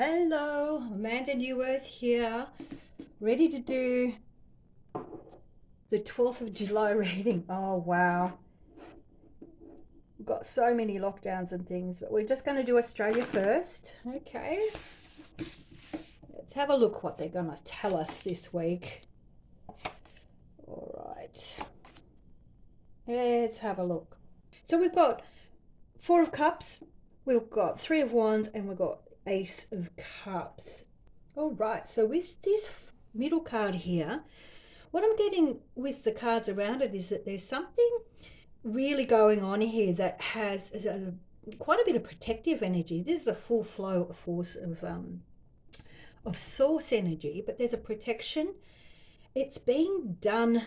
Hello, Amanda Newworth here, ready to do the 12th of July reading. Oh, wow. We've got so many lockdowns and things, but we're just going to do Australia first. Okay. Let's have a look what they're going to tell us this week. All right. Let's have a look. So we've got Four of Cups, we've got Three of Wands, and we've got Ace of Cups. All right. So with this middle card here, what I'm getting with the cards around it is that there's something really going on here that has quite a bit of protective energy. This is a full flow of force of source energy, but there's a protection. It's being done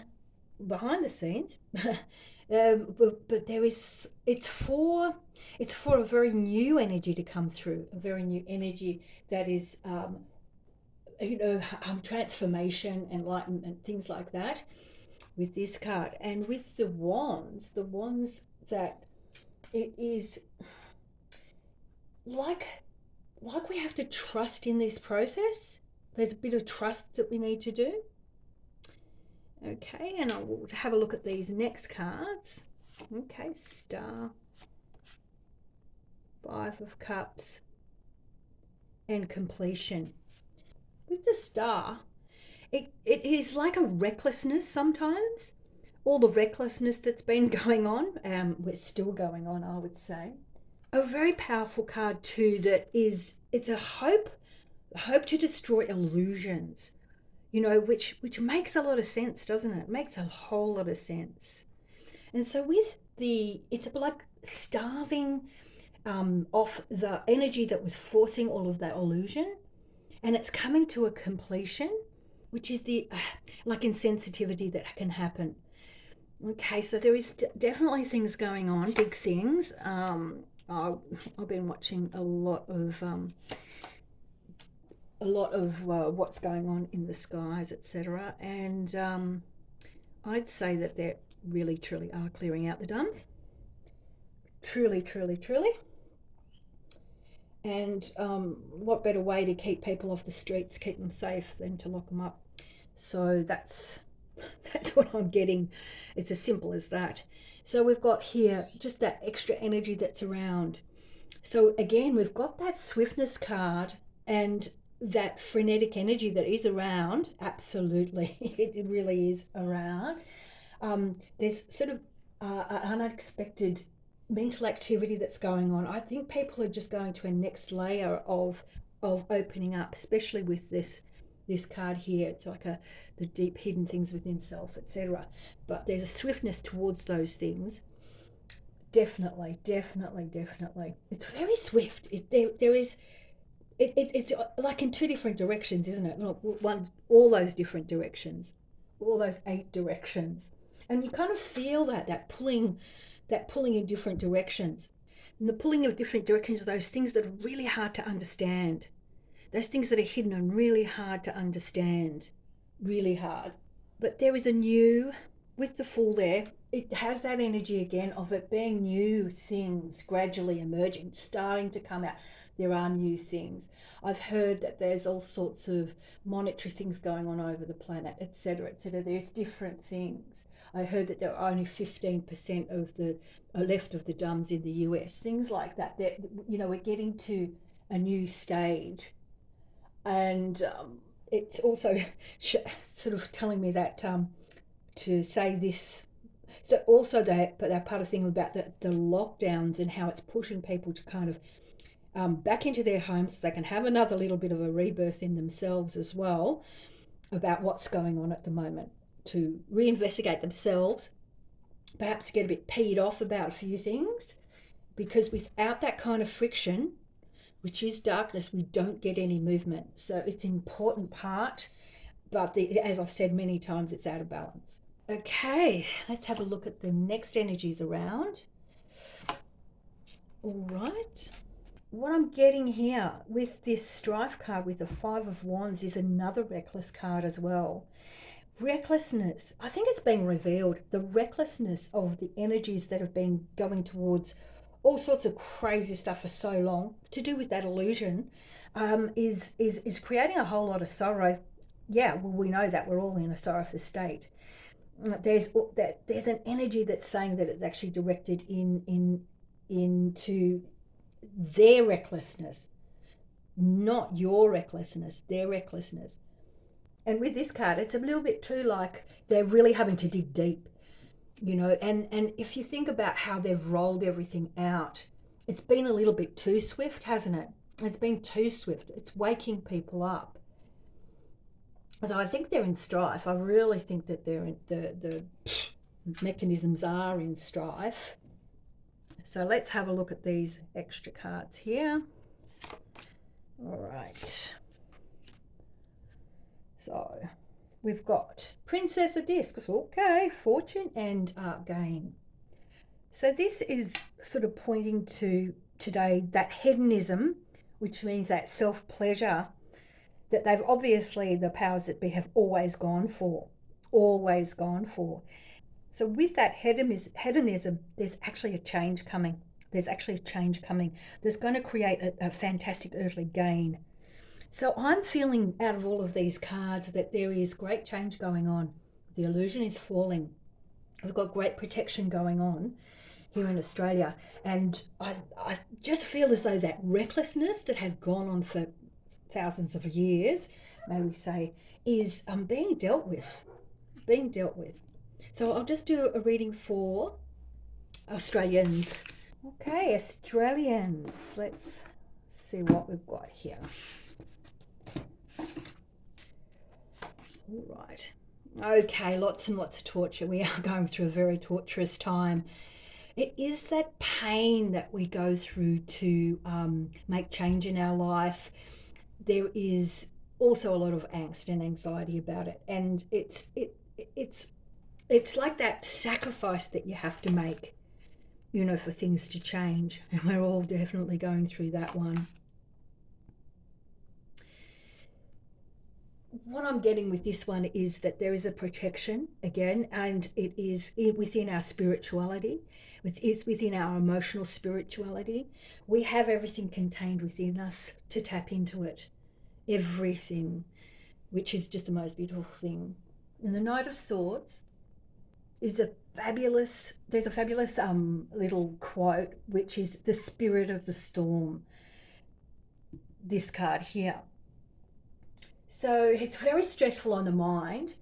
behind the scenes, but there is. It's for a very new energy to come through, a very new energy that is transformation, enlightenment, things like that with this card. And with the wands that it is like we have to trust in this process. There's a bit of trust that we need to do. Okay, and I will have a look at these next cards. Okay, Star, Five of Cups, and Completion. With the Star, it is like a recklessness sometimes. All the recklessness that's been going on, we're still going on, I would say. A very powerful card too it's a hope to destroy illusions, which makes a lot of sense, doesn't it? It makes a whole lot of sense. And so it's like starving off the energy that was forcing all of that illusion, and it's coming to a completion, which is the like insensitivity that can happen. Okay, so there is definitely things going on, big things. I've been watching a lot of what's going on in the skies, etc. And I'd say that they really, truly are clearing out the duns. Truly, truly, truly. And what better way to keep people off the streets, keep them safe, than to lock them up? So that's what I'm getting. It's as simple as that. So we've got here just that extra energy that's around. So again, we've got that swiftness card and that frenetic energy that is around. Absolutely, it really is around. There's sort of an unexpected mental activity that's going on. I think people are just going to a next layer of opening up, especially with this card here. It's like the deep hidden things within self, etc. But there's a swiftness towards those things. Definitely, definitely, definitely. It's very swift. There is. It's like in two different directions, isn't it? Not one, all those different directions, all those 8 directions, and you kind of feel that pulling in different directions, and the pulling of different directions are those things that are really hard to understand, those things that are hidden and really hard to understand, really hard. But there is a new, with the Fool there, it has that energy again of it being new things gradually emerging, starting to come out. There are new things. I've heard that there's all sorts of monetary things going on over the planet, etc., etc. There's different things. I heard that there are only 15% of the left of the dumbs in the US, things like that. We're getting to a new stage, and it's also sort of telling me that to say this. So also that part of thing about the lockdowns and how it's pushing people to kind of back into their homes so they can have another little bit of a rebirth in themselves as well, about what's going on at the moment, to reinvestigate themselves, perhaps get a bit peed off about a few things, because without that kind of friction, which is darkness, we don't get any movement. So it's an important part, but as I've said many times, it's out of balance. Okay, let's have a look at the next energies around. All right. What I'm getting here with this strife card with the Five of Wands is another reckless card as well. Recklessness. I think it's being revealed. The recklessness of the energies that have been going towards all sorts of crazy stuff for so long to do with that illusion, is creating a whole lot of sorrow. Yeah, well, we know that we're all in a sorrowful state. There's an energy that's saying that it's actually directed into their recklessness, not your recklessness, their recklessness. And with this card, it's a little bit too like they're really having to dig deep, and if you think about how they've rolled everything out, it's been a little bit too swift, hasn't it? It's been too swift. It's waking people up. So I think they're in strife. I really think that they're in, the mechanisms are in strife. So let's have a look at these extra cards here. All right. So we've got Princess of Discs. Okay, fortune and gain. So this is sort of pointing to today that hedonism, which means that self-pleasure, that they've obviously, the powers that be, have always gone for. So with that hedonism, there's actually a change coming. There's going to create a fantastic earthly gain. So I'm feeling out of all of these cards that there is great change going on. The illusion is falling. We've got great protection going on here in Australia. And I just feel as though that recklessness that has gone on for thousands of years, may we say, is being dealt with. So I'll just do a reading for Australians. Okay, Australians. Let's see what we've got here. All right. Okay, lots and lots of torture. We are going through a very torturous time. It is that pain that we go through to make change in our life. There is also a lot of angst and anxiety about it, and it's like that sacrifice that you have to make, for things to change, and we're all definitely going through that one. What I'm getting with this one is that there is a protection again, and it is within our spirituality. It's within our emotional spirituality. We have everything contained within us to tap into it. Everything, which is just the most beautiful thing. And the Knight of Swords is there's a fabulous little quote, which is the spirit of the storm. This card here. So it's very stressful on the mind.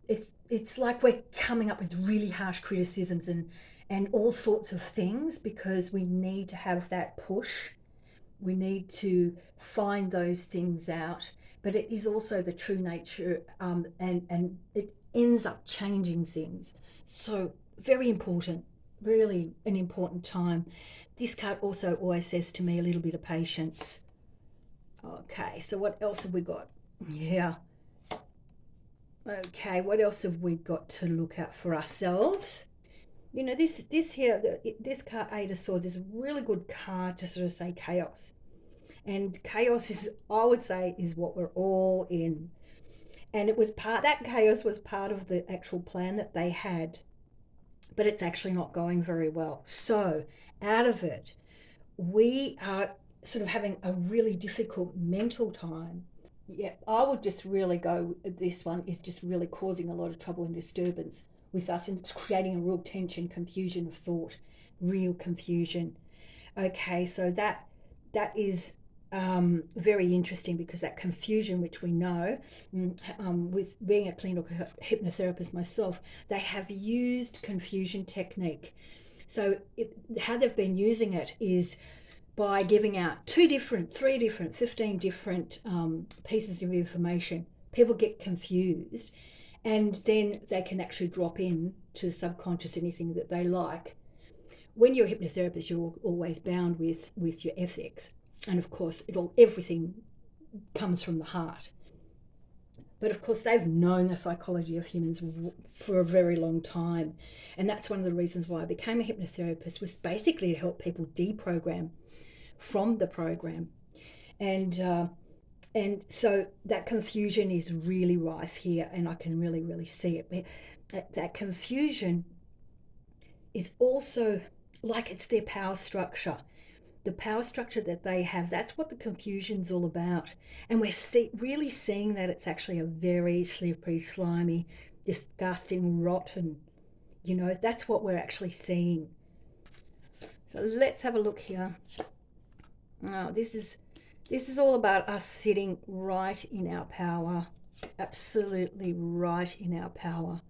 It's like we're coming up with really harsh criticisms and all sorts of things because we need to have that push. We need to find those things out. But it is also the true nature, and it ends up changing things. So very important, really an important time. This card also always says to me a little bit of patience. Okay, so what else have we got? Yeah. Okay, what else have we got to look at for ourselves? This card, Eight of Swords, is a really good card to sort of say chaos. And chaos is, I would say, is what we're all in. And that chaos was part of the actual plan that they had, but it's actually not going very well. So out of it, we are sort of having a really difficult mental time. Yeah, I would just really go, this one is just really causing a lot of trouble and disturbance with us, and it's creating a real tension, confusion of thought, real confusion. Okay, so that is very interesting, because that confusion, which we know, with being a clinical hypnotherapist myself, they have used confusion technique. So how they've been using it is by giving out 2 different, 3 different, 15 different pieces of information. People get confused, and then they can actually drop in to the subconscious anything that they like. When you're a hypnotherapist, you're always bound with your ethics. And of course, everything comes from the heart. But of course, they've known the psychology of humans for a very long time. And that's one of the reasons why I became a hypnotherapist, was basically to help people deprogram from the program. And so that confusion is really rife here, and I can really see it. That confusion is also like it's their power structure. The power structure that they have, that's what the confusion's all about. And we're really seeing that it's actually a very slippery, slimy, disgusting, rotten, that's what we're actually seeing. So let's have a look here. Now, this is all about us sitting right in our power, absolutely right in our power.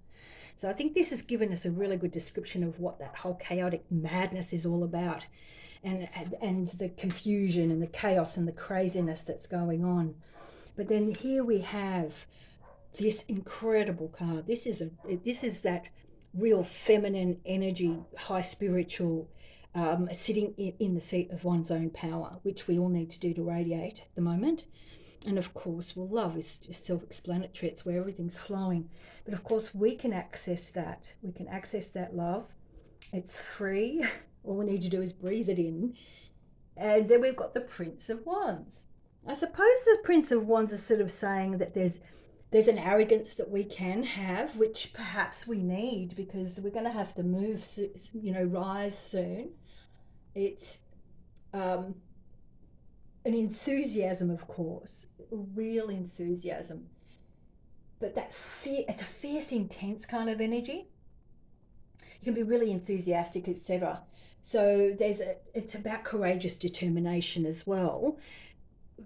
So I think this has given us a really good description of what that whole chaotic madness is all about, and the confusion and the chaos and the craziness that's going on. But then here we have this incredible card. This is that real feminine energy, high spiritual, sitting in the seat of one's own power, which we all need to do to radiate at the moment. And of course, well, love is just self-explanatory. It's where everything's flowing. But of course, we can access that. We can access that love. It's free. All we need to do is breathe it in. And then we've got the Prince of Wands. I suppose the Prince of Wands is sort of saying that there's an arrogance that we can have, which perhaps we need, because we're going to have to move, rise soon. It's an enthusiasm, of course, a real enthusiasm. But that fear, it's a fierce, intense kind of energy. You can be really enthusiastic, etc. So it's about courageous determination as well.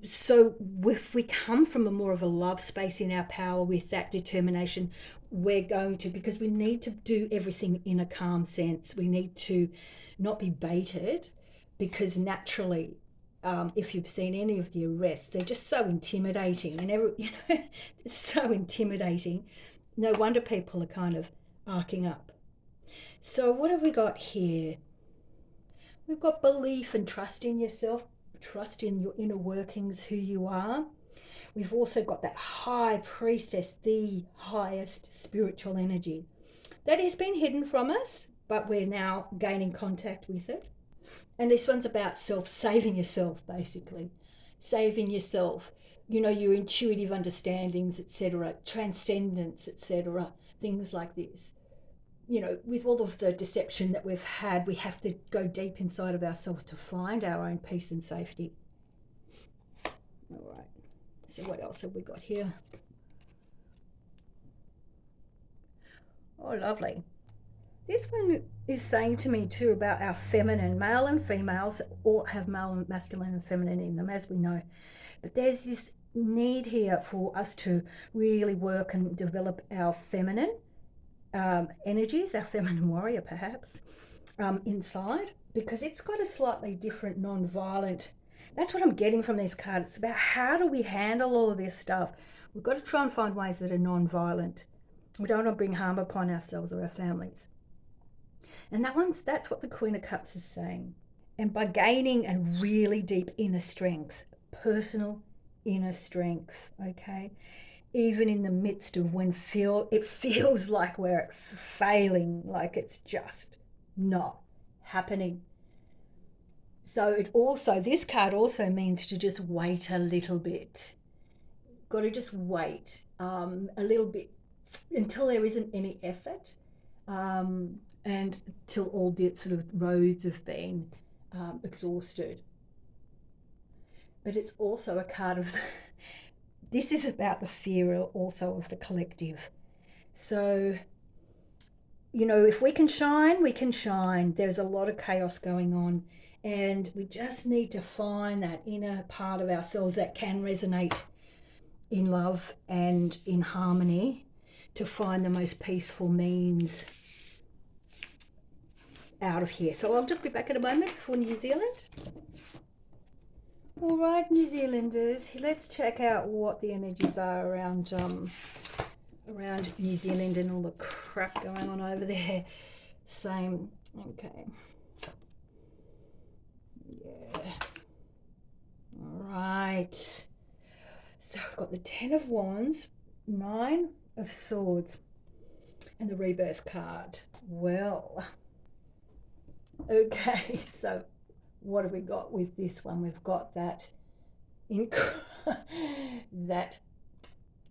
So if we come from a more of a love space in our power with that determination, we're going to, because we need to do everything in a calm sense. We need to not be baited, because naturally, if you've seen any of the arrests, they're just so intimidating, and it's so intimidating. No wonder people are kind of arcing up. So what have we got here? We've got belief and trust in yourself, trust in your inner workings, who you are. We've also got that High Priestess, the highest spiritual energy that has been hidden from us, but we're now gaining contact with it. And this one's about saving yourself, basically. Saving yourself, your intuitive understandings, etc., transcendence, etc., things like this. With all of the deception that we've had, we have to go deep inside of ourselves to find our own peace and safety. All right. So what else have we got here? Oh, lovely. This one is saying to me too about our feminine. Male and females all have male and masculine and feminine in them, as we know. But there's this need here for us to really work and develop our feminine energies, our feminine warrior perhaps, inside, because it's got a slightly different non-violent. That's what I'm getting from this card. It's about how do we handle all of this stuff. We've got to try and find ways that are non-violent. We don't want to bring harm upon ourselves or our families. And that's what the Queen of Cups is saying. And by gaining a really deep inner strength, personal inner strength, okay, even in the midst of when it feels like we're failing, like it's just not happening. So this card also means to just wait a little bit. Got to just wait a little bit until there isn't any effort, and till all the sort of roads have been exhausted. But it's also a card of this is about the fear also of the collective. So, if we can shine, we can shine. There's a lot of chaos going on, and we just need to find that inner part of ourselves that can resonate in love and in harmony to find the most peaceful means out of here. So I'll just be back in a moment for New Zealand. All right, New Zealanders, let's check out what the energies are around New Zealand and all the crap going on over there. Same. Okay. Yeah. All right. So I've got the 10 of Wands, 9 of Swords, and the Rebirth card. Well, okay, so what have we got with this one? We've got that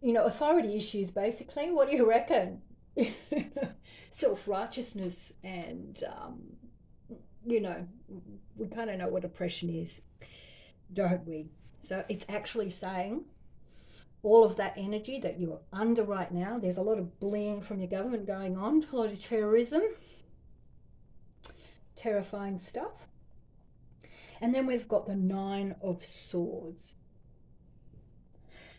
authority issues, basically. What do you reckon? Self-righteousness and you know, we kind of know what oppression is, don't we? So it's actually saying all of that energy that you're under right now, there's a lot of bullying from your government going on, a lot of terrorism, terrifying stuff. And then we've got the Nine of Swords.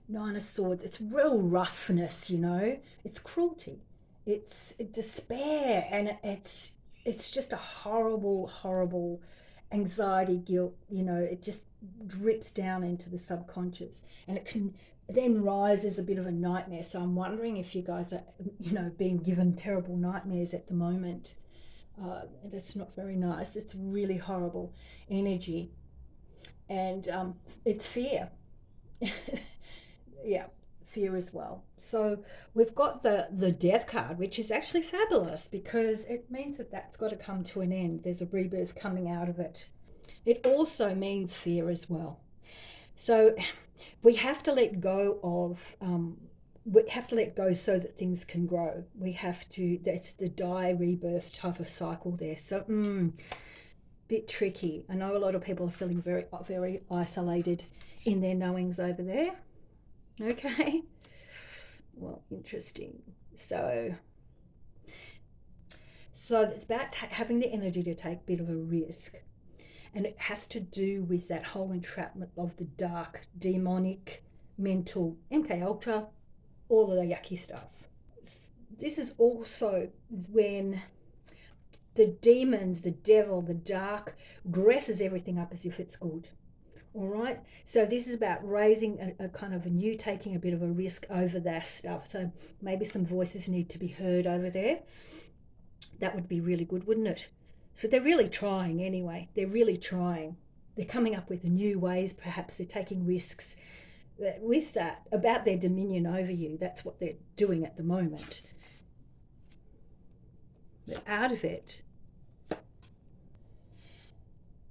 Nine of Swords, it's real roughness, you know, it's cruelty, it's despair, and it's just a horrible, horrible anxiety, guilt, you know, it just drips down into the subconscious, and it can then rise as a bit of a nightmare. So I'm wondering if you guys are, you know, being given terrible nightmares at the moment. That's not very nice. It's really horrible energy, and it's fear. Yeah, fear as well. So we've got the death card, which is actually fabulous because it means that that's got to come to an end. There's a rebirth coming out of it. It also means fear as well. So we have to let go of. We have to let go so that things can grow. We have to. That's the die rebirth type of cycle there. So bit tricky. I know a lot of people are feeling very very isolated in their knowings over there. Okay. Well, interesting. So it's about having the energy to take a bit of a risk, and it has to do with that whole entrapment of the dark, demonic, mental, MK Ultra, all of the yucky stuff. This is also when the demons, the devil, the dark dresses everything up as if it's good. All right. So this is about raising a kind of a new, taking a bit of a risk over that stuff. So maybe some voices need to be heard over there. That would be really good, wouldn't it? But they're really trying anyway. They're really trying. They're coming up with new ways. Perhaps they're taking risks with that about their dominion over you. That's what they're doing at the moment. They're out of it.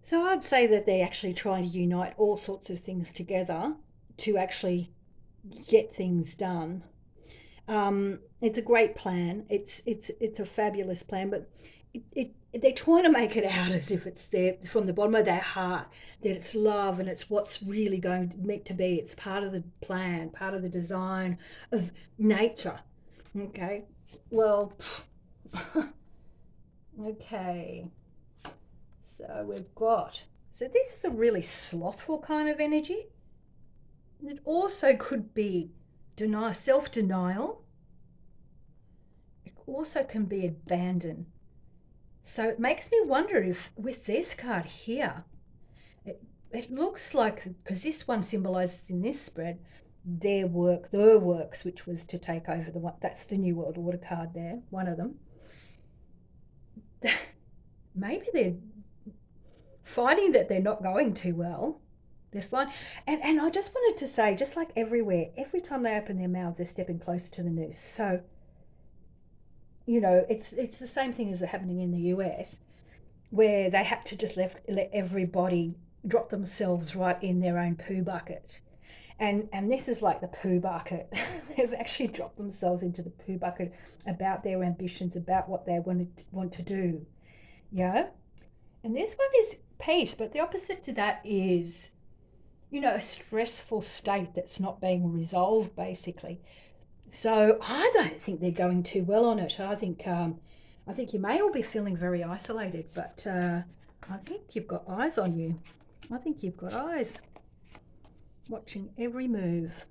So I'd say that they're actually trying to unite all sorts of things together to actually get things done. It's a great plan. It's a fabulous plan, but they're trying to make it out as if it's there from the bottom of their heart, that it's love and it's what's really meant to be. It's part of the plan, part of the design of nature. Okay. Well, okay. So so this is a really slothful kind of energy. It also could be self-denial. It also can be abandon. So it makes me wonder if with this card here, it looks like, because this one symbolizes in this spread their works, which was to take over the one, that's the New World Order card there, one of them. Maybe they're finding that they're not going too well. They're fine. And I just wanted to say, just like everywhere, every time they open their mouths, they're stepping closer to the noose. So, you know, it's the same thing as happening in the US, where they had to just let everybody drop themselves right in their own poo bucket. And this is like the poo bucket. They've actually dropped themselves into the poo bucket about their ambitions, about what they want to do. Yeah? And this one is peace, but the opposite to that is, you know, a stressful state that's not being resolved, basically. So I don't think they're going too well on it. I think you may all be feeling very isolated, but I think you've got eyes on you. I think you've got eyes watching every move.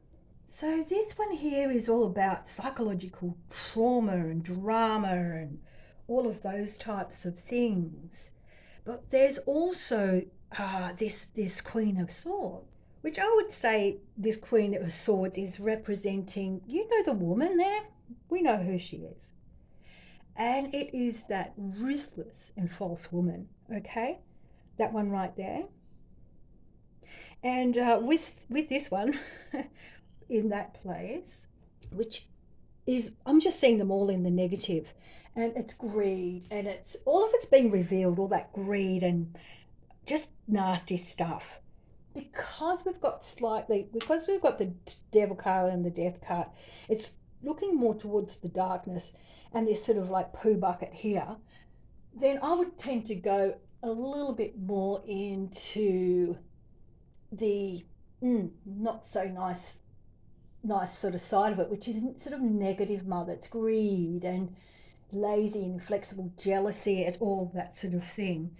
So this one here is all about psychological trauma and drama and all of those types of things. But there's also this Queen of Swords, which I would say this Queen of Swords is representing, you know, the woman there? We know who she is. And it is that ruthless and false woman, okay? That one right there. And with this one in that place, which is, I'm just seeing them all in the negative, and it's greed, and it's all of it's being revealed, all that greed and just nasty stuff. Because we've got the devil card and the death card, it's looking more towards the darkness and this sort of like poo bucket here. Then I would tend to go a little bit more into the not so nice sort of side of it, which is sort of negative mother. It's greed and lazy, inflexible jealousy, and all that sort of thing.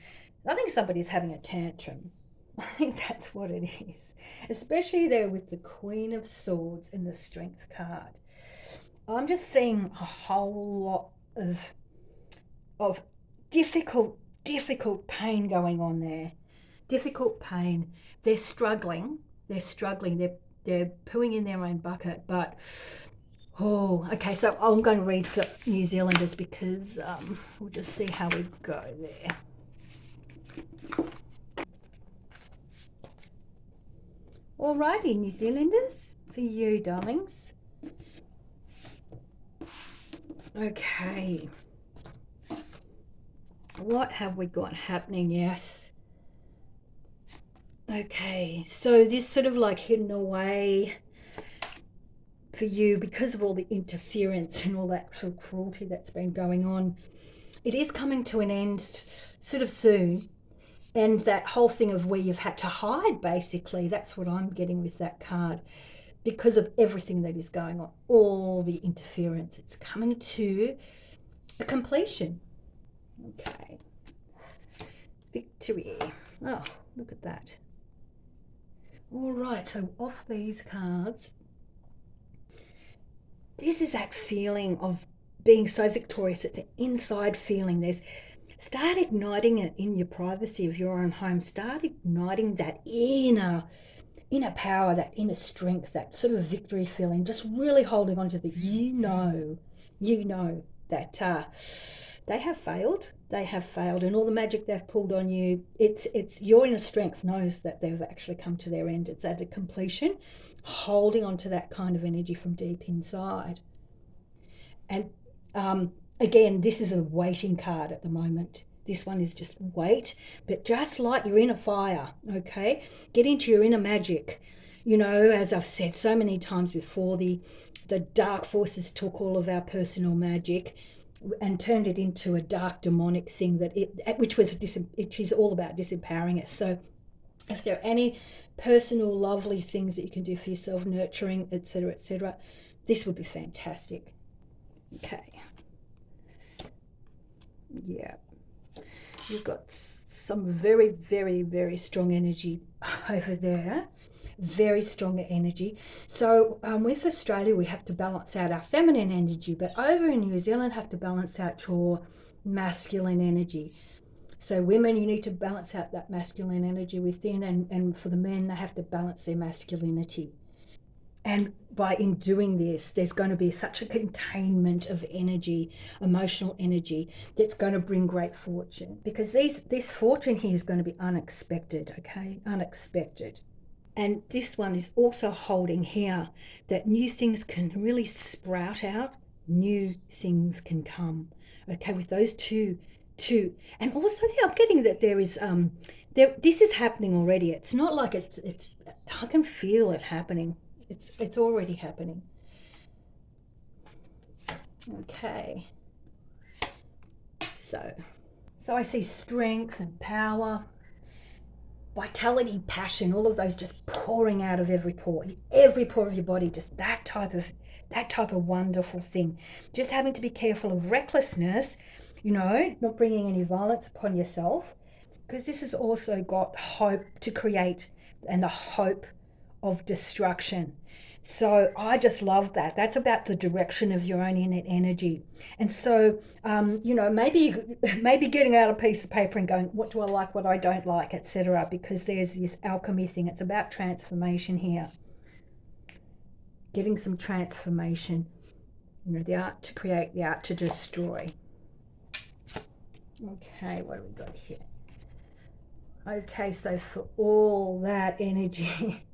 I think somebody's having a tantrum. I think that's what it is, especially there with the Queen of Swords and the Strength card. I'm just seeing a whole lot of difficult pain going on there. Difficult pain. They're struggling. They're struggling. They're pooing in their own bucket. But oh, okay. So I'm going to read for New Zealanders because we'll just see how we go there. Alrighty, New Zealanders, for you, darlings. Okay. What have we got happening? Yes. Okay, so this sort of like hidden away for you because of all the interference and all that sort of cruelty that's been going on. It is coming to an end sort of soon. And that whole thing of where you've had to hide, basically, that's what I'm getting with that card. Because of everything that is going on, all the interference, it's coming to a completion. Okay. Victory. Oh, look at that. All right, so off these cards, this is that feeling of being so victorious. It's an inside feeling. Start igniting it in your privacy of your own home. Start igniting that inner power, that inner strength, that sort of victory feeling. Just really holding on to the you know that they have failed. They have failed, and all the magic they've pulled on you. It's your inner strength knows that they've actually come to their end. It's at a completion, holding on to that kind of energy from deep inside. And again, this is a waiting card at the moment. This one is just wait, but just light your inner fire, okay? Get into your inner magic. You know, as I've said so many times before, the dark forces took all of our personal magic and turned it into a dark demonic thing which is all about disempowering us. So if there are any personal lovely things that you can do for yourself, nurturing, etc., this would be fantastic. Okay. Yeah. You've got some very, very, very strong energy over there. Very strong energy. So with Australia, we have to balance out our feminine energy, but over in New Zealand, have to balance out your masculine energy. So women, you need to balance out that masculine energy within, and for the men, they have to balance their masculinity. And in doing this, there's going to be such a containment of energy, emotional energy, that's going to bring great fortune. Because this fortune here is going to be unexpected, okay? Unexpected. And this one is also holding here that new things can really sprout out, new things can come, okay? With those two. And also I'm getting that there is, this is happening already. It's not like it's I can feel it happening. It's already happening. Okay. So I see strength and power, vitality, passion, all of those just pouring out of every pore of your body, just that type of wonderful thing. Just having to be careful of recklessness, not bringing any violence upon yourself, because this has also got hope to create and the hope of destruction. So I just love that. That's about the direction of your own innate energy. And so, maybe getting out a piece of paper and going, what do I like, what I don't like, etc. Because there's this alchemy thing. It's about transformation here. Getting some transformation. The art to create, the art to destroy. Okay, what do we got here? Okay, so for all that energy...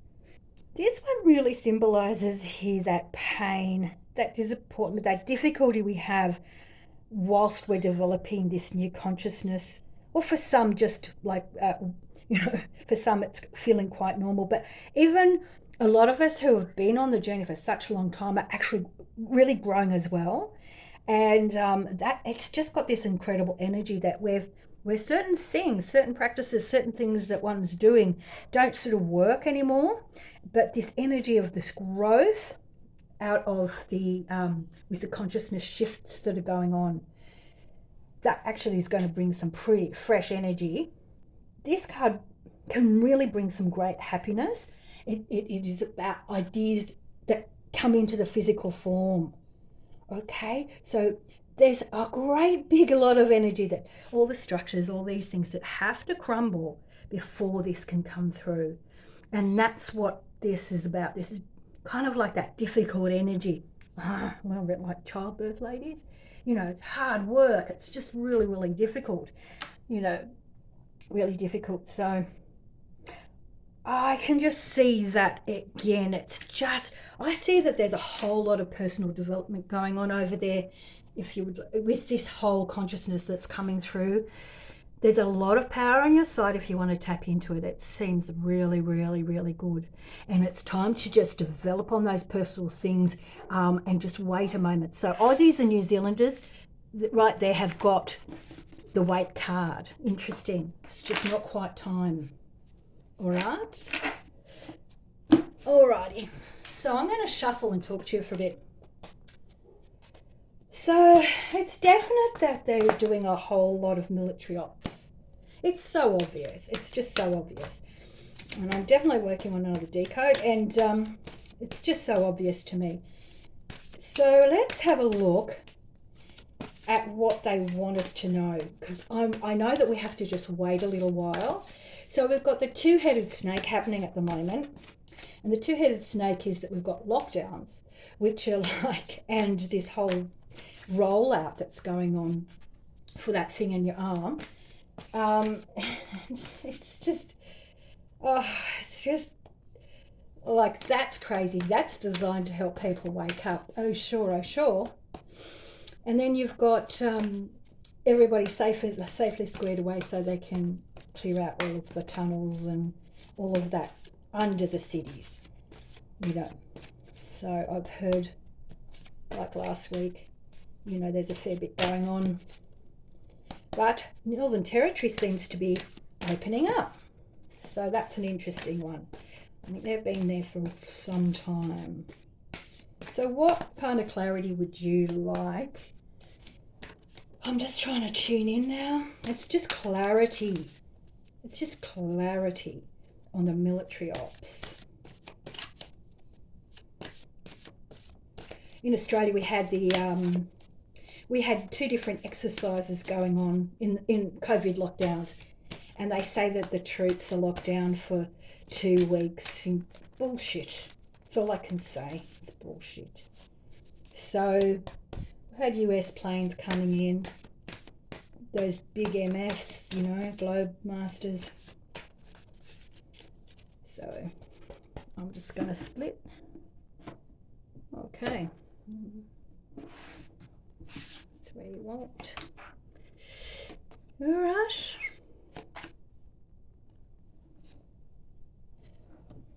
This one really symbolizes here that pain, that disappointment, that difficulty we have whilst we're developing this new consciousness. Or for some, just like, for some it's feeling quite normal. But even a lot of us who have been on the journey for such a long time are actually really growing as well. And that it's just got this incredible energy that we've where certain things, certain practices, certain things that one's doing don't sort of work anymore. But this energy of this growth out of the with the consciousness shifts that are going on, that actually is going to bring some pretty fresh energy. This card can really bring some great happiness. It is about ideas that come into the physical form. Okay, so there's a great big lot of energy, that all the structures, all these things that have to crumble before this can come through. And that's what this is about. This is kind of like that difficult energy. A little bit like childbirth, ladies. You know, it's hard work. It's just really, really difficult. You know, really difficult. So I can just see that again. It's just, I see that there's a whole lot of personal development going on over there. If you would, with this whole consciousness that's coming through, there's a lot of power on your side if you want to tap into it. It seems really, really, really good. And it's time to just develop on those personal things and just wait a moment. So Aussies and New Zealanders, right there, have got the wait card. Interesting. It's just not quite time. All right. Alrighty. So I'm going to shuffle and talk to you for a bit. So it's definite that they're doing a whole lot of military ops. It's so obvious. It's just so obvious. And I'm definitely working on another decode, and it's just so obvious to me. So let's have a look at what they want us to know, because I know that we have to just wait a little while. So we've got the two-headed snake happening at the moment. And the two-headed snake is that we've got lockdowns, which are like, and this whole rollout that's going on for that thing in your arm. It's just like, that's crazy. That's designed to help people wake up. Oh sure, oh sure. And then you've got everybody safely squared away so they can clear out all of the tunnels and all of that under the cities, you know. So I've heard, like last week, you know, there's a fair bit going on. But Northern Territory seems to be opening up. So that's an interesting one. I think they've been there for some time. So what kind of clarity would you like? I'm just trying to tune in now. It's just clarity. It's just clarity on the military ops. In Australia, we had two different exercises going on in COVID lockdowns, and they say that the troops are locked down for 2 weeks. Bullshit. That's all I can say. It's bullshit. So we had US planes coming in, those big MFs, you know, Globemasters. So I'm just going to split. Okay. That's where you want. All right.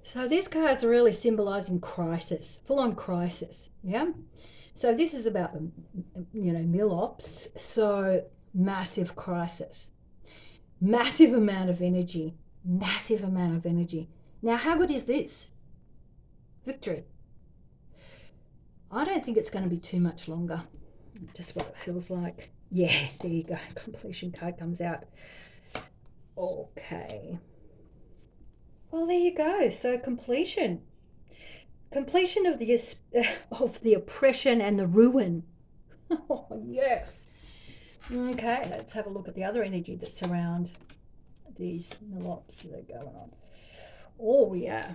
So these cards are really symbolizing crisis, full-on crisis, yeah? So this is about the, you know, mil ops. So massive crisis, massive amount of energy, massive amount of energy. Now, how good is this? Victory. I don't think it's going to be too much longer. Just what it feels like. Yeah, there you go. Completion card comes out. Okay. Well, there you go. So completion of the oppression and the ruin. Oh yes. Okay, let's have a look at the other energy that's around these mil-ops that are going on. Oh yeah.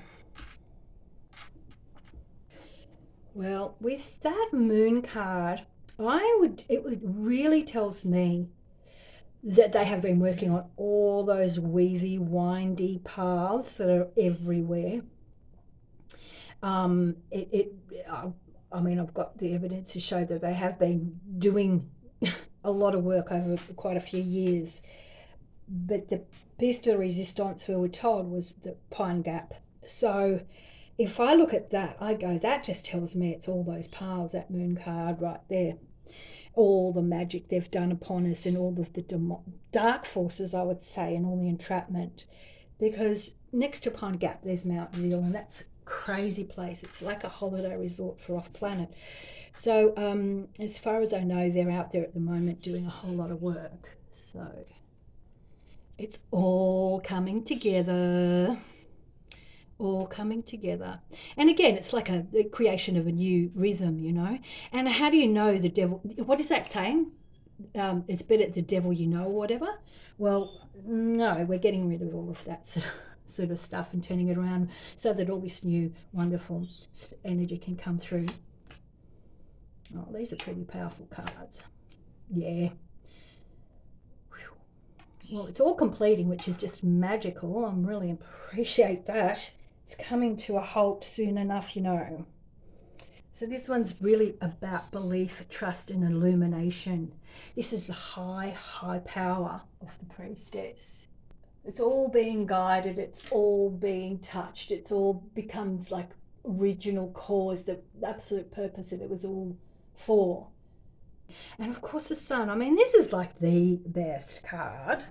Well, with that moon card, it really tells me that they have been working on all those weavy, windy paths that are everywhere. I mean, I've got the evidence to show that they have been doing a lot of work over quite a few years. But the piece de resistance, we were told, was the Pine Gap. So if I look at that, I go, that just tells me it's all those paths, that moon card right there. all the magic they've done upon us and all of the dark forces, I would say, and all the entrapment. Because next to Pine Gap, there's Mount Zeal, and that's a crazy place. It's like a holiday resort for off planet. So, as far as I know, they're out there at the moment doing a whole lot of work. So, it's all coming together. All coming together. And again, it's like a creation of a new rhythm, you know. And how do you know the devil? What is that saying? It's better the devil you know or whatever. Well, no, we're getting rid of all of that sort of stuff and turning it around so that all this new wonderful energy can come through. Oh, these are pretty powerful cards. Yeah. Well, it's all completing, which is just magical. I really appreciate that. It's coming to a halt soon enough, you know. So this one's really about belief, trust, and illumination. This is the high power of the priestess. It's all being guided, it's all being touched, it's all becomes like original cause, the absolute purpose that it was all for. And of course the sun. I mean, this is like the best card.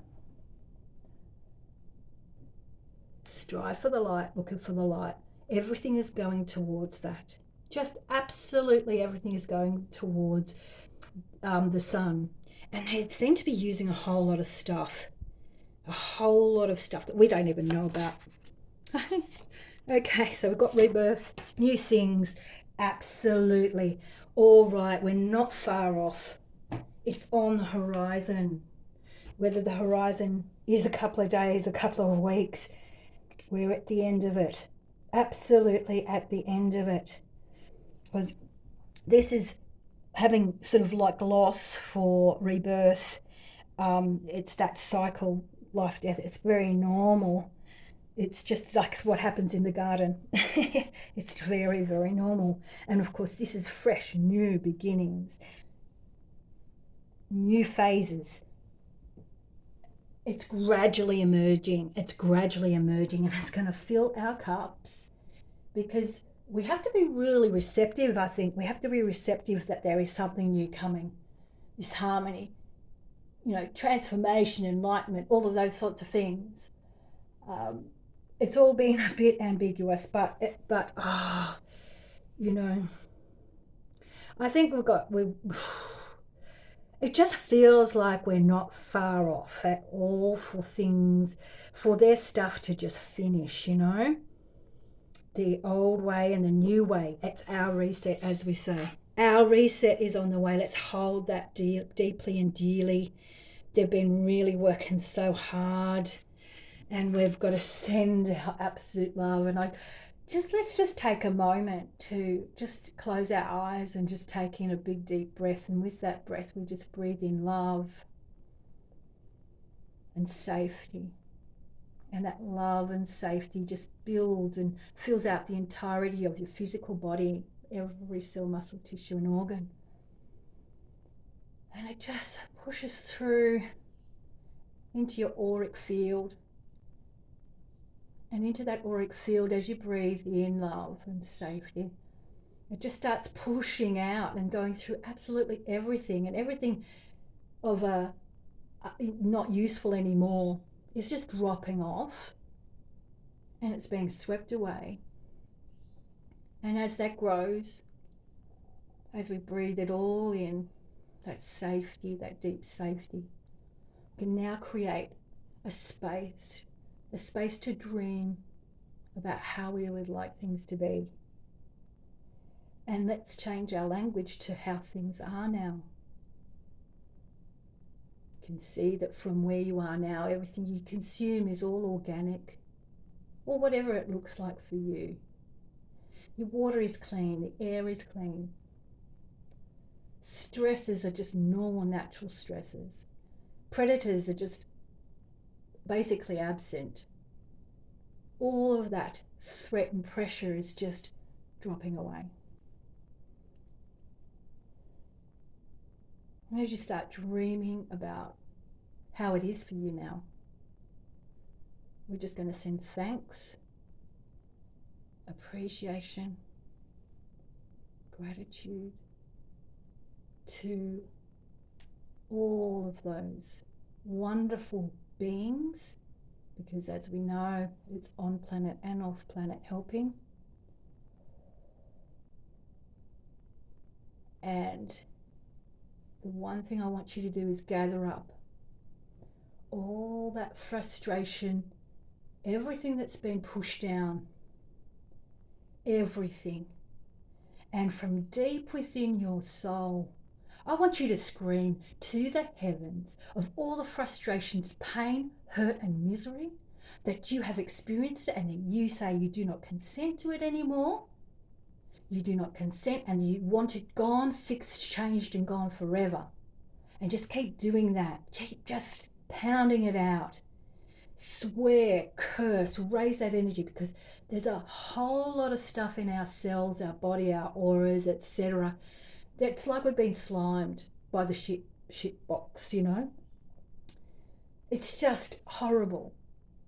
Strive for the light, looking for the light. Everything is going towards that. Just absolutely everything is going towards the sun. And they seem to be using a whole lot of stuff. A whole lot of stuff that we don't even know about. Okay, so we've got rebirth, new things. Absolutely. All right, we're not far off. It's on the horizon. Whether the horizon is a couple of days, a couple of weeks, we're at the end of it. Absolutely at the end of it. Because this is having sort of like loss for rebirth. It's that cycle, life, death. It's very normal. It's just like what happens in the garden. It's very, very normal. And of course, this is fresh, new beginnings, new phases. It's gradually emerging. It's gradually emerging, and it's going to fill our cups, because we have to be really receptive. I think we have to be receptive that there is something new coming, this harmony, you know, transformation, enlightenment, all of those sorts of things. It's all been a bit ambiguous, but you know, I think it just feels like we're not far off at all for things, for their stuff to just finish, you know. The old way and the new way. It's our reset, as we say. Our reset is on the way. Let's hold that deeply and dearly. They've been really working so hard, and we've got to send our absolute love. And let's just take a moment to just close our eyes and just take in a big deep breath. And with that breath, we just breathe in love and safety. And that love and safety just builds and fills out the entirety of your physical body, every cell, muscle, tissue, and organ. And it just pushes through into your auric field. And into that auric field, as you breathe in love and safety, it just starts pushing out and going through absolutely everything. And everything of a not useful anymore is just dropping off, and it's being swept away. And as that grows, as we breathe it all in, that safety, that deep safety, we can now create a space to dream about how we would like things to be. And let's change our language to how things are now. You can see that from where you are now, everything you consume is all organic, or whatever it looks like for you. Your water is clean, the air is clean. Stresses are just normal, natural stresses. Predators are just basically absent. All of that threat and pressure is just dropping away. And as you start dreaming about how it is for you now, we're just going to send thanks, appreciation, gratitude to all of those wonderful beings, because as we know, it's on planet and off planet helping. And the one thing I want you to do is gather up all that frustration, everything that's been pushed down, everything. And from deep within your soul, I want you to scream to the heavens of all the frustrations, pain, hurt, and misery that you have experienced, and that you say you do not consent to it anymore. You do not consent, and you want it gone, fixed, changed, and gone forever. And just keep doing that. Keep just pounding it out. Swear, curse, raise that energy, because there's a whole lot of stuff in our cells, our body, our auras, etc. That's like we've been slimed by the shit box, you know. It's just horrible.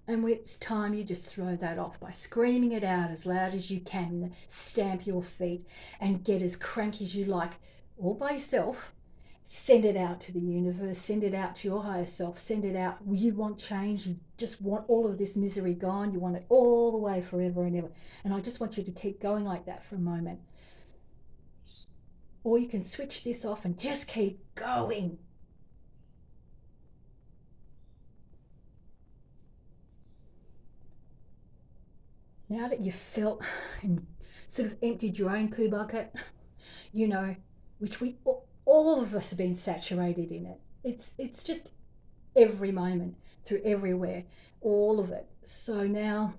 And it's time you just throw that off by screaming it out as loud as you can, stamp your feet, and get as cranky as you like, all by yourself. Send it out to the universe, send it out to your higher self, send it out. You want change, you just want all of this misery gone, you want it all the way forever and ever. And I just want you to keep going like that for a moment. Or you can switch this off and just keep going. Now that you've felt and sort of emptied your own poo bucket, you know, which we all of us have been saturated in it. It's just every moment, through everywhere, all of it. So now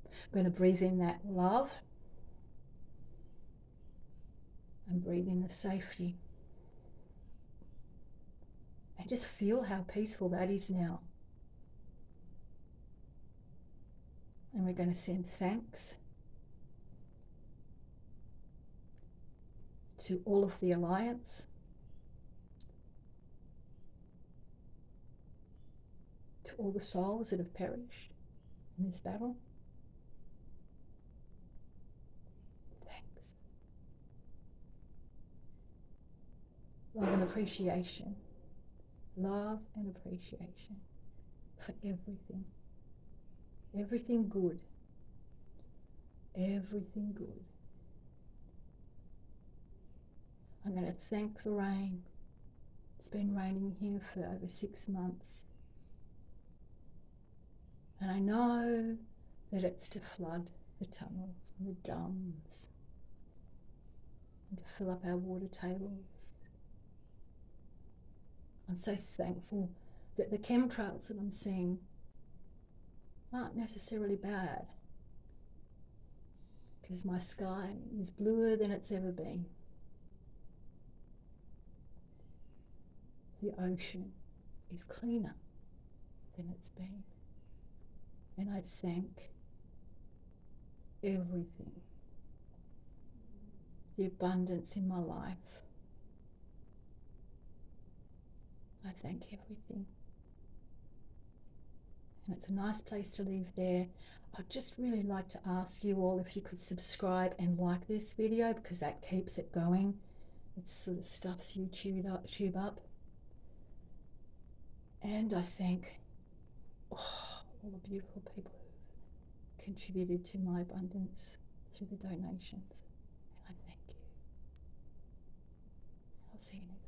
I'm going to breathe in that love and breathe in the safety. And just feel how peaceful that is now. And we're going to send thanks to all of the Alliance, to all the souls that have perished in this battle. Thanks. Love and appreciation. Love and appreciation for everything. Everything good. Everything good. I'm going to thank the rain. It's been raining here for over 6 months. And I know that it's to flood the tunnels and the dams and to fill up our water tables. I'm so thankful that the chemtrails that I'm seeing aren't necessarily bad, because my sky is bluer than it's ever been. The ocean is cleaner than it's been. And I thank everything, the abundance in my life. I thank everything. And it's a nice place to leave there. I'd just really like to ask you all if you could subscribe and like this video, because that keeps it going. It sort of stuffs YouTube up. And I thank all the beautiful people who've contributed to my abundance through the donations. And I thank you. I'll see you next time.